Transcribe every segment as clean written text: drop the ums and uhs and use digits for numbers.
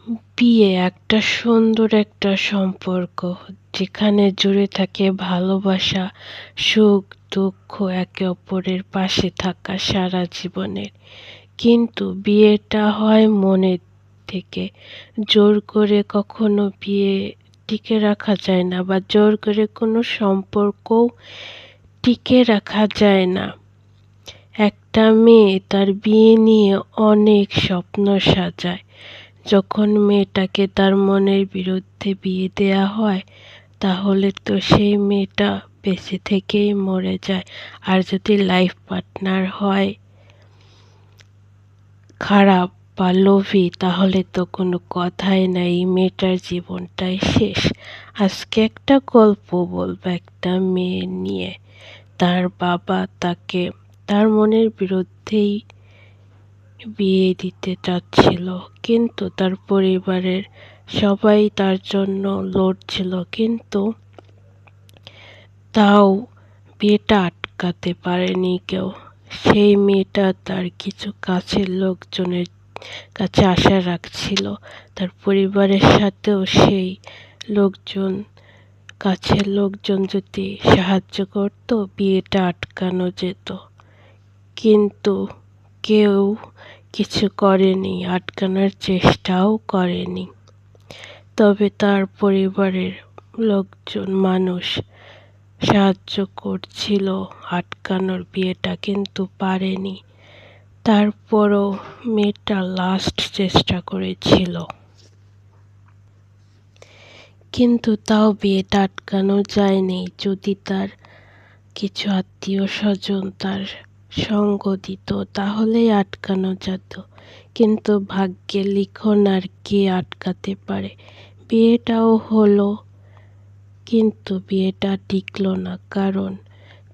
বিয়ে একটা সুন্দর একটা সম্পর্ক, যেখানে জুড়ে থাকে ভালোবাসা, সুখ, দুঃখ, একে অপরের পাশে থাকা সারা জীবনের। কিন্তু বিয়েটা হয় মনের থেকে। জোর করে কখনো বিয়ে টিকে রাখা যায় না, বা জোর করে কোনো সম্পর্কও টিকে রাখা যায় না। একটা মেয়ে তার বিয়ে নিয়ে অনেক স্বপ্ন সাজায়। যখন মেয়েটাকে তার মনের বিরুদ্ধে বিয়ে দেয়া হয়, তাহলে তো সেই মেয়েটা বেঁচে থেকেই মরে যায়। আর যদি লাইফ পার্টনার হয় খারাপ বা লোভী, তাহলে তো কোনো কথাই নাই, এই মেয়েটার জীবনটাই শেষ। আজকে একটা গল্প বলবো একটা মেয়ে নিয়ে। তার বাবা তাকে তার মনের বিরুদ্ধেই বিয়ে দিতে চাচ্ছিল, কিন্তু তার পরিবারের সবাই তার জন্য লড়ছিল, কিন্তু তাও বিয়েটা আটকাতে পারেনি কেউ। সেই মেয়েটা তার কিছু কাছের লোকজনের কাছে আশা রাখছিল। তার পরিবারের সাথেও সেই লোকজন, কাছের লোকজন যদি সাহায্য করত, বিয়েটা আটকানো যেত। কিন্তু কেউ কিছু করেনি, আটকানোর চেষ্টাও করেনি। তবে তার পরিবারের লোকজন, মানুষ সাহায্য করছিল আটকানোর বিয়েটা, কিন্তু পারেনি। তারপরও মেয়েটা লাস্ট চেষ্টা করেছিল, কিন্তু তাও বিয়েটা আটকানো যায়নি। যদি তার কিছু আত্মীয় স্বজন তার সঙ্গ দিত, তাহলেই আটকানো যেত। কিন্তু ভাগ্যের লিখন আর কে আটকাতে পারে। বিয়েটাও হলো, কিন্তু বিয়েটা টিকলো না, কারণ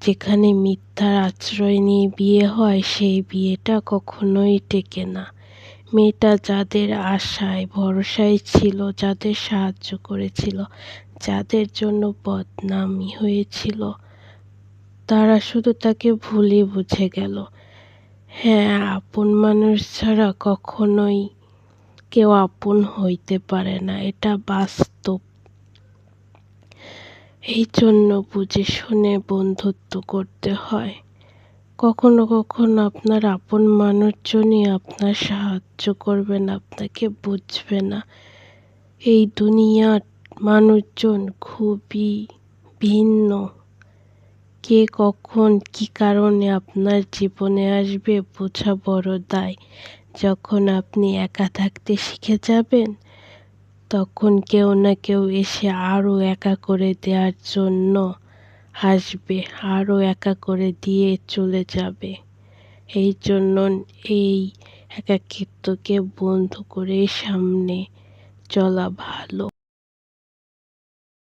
যেখানে মিথ্যার আশ্রয় নিয়ে বিয়ে হয়, সেই বিয়েটা কখনোই টেকে না। মেয়েটা যাদের আশায় ভরসায় ছিল, যাদের সাহায্য করেছিল, যাদের জন্য বদনামি হয়েছিল, তারা শুধু তাকে ভুলই বুঝে গেল। হ্যাঁ, আপন মানুষ ছাড়া কখনোই কেউ আপন হইতে পারে না, এটা বাস্তব। এই জন্য বুঝে শুনে বন্ধুত্ব করতে হয়। কখনো কখনো আপনার আপন মানুষজনই আপনার সাহায্য করবে না, আপনাকে বুঝবে না। এই দুনিয়ার মানুষজন খুবই ভিন্ন। কে কখন কি কারণে আপনার জীবনে আসবে, বোঝা বড় দায়। যখন আপনি একা থাকতে শিখে যাবেন, তখন কেউ না কেউ এসে আরও একা করে দেওয়ার জন্য আসবে, আরও একা করে দিয়ে চলে যাবে। এই জন্য এই একাকিত্বকে বন্ধ করে সামনে চলা ভালো।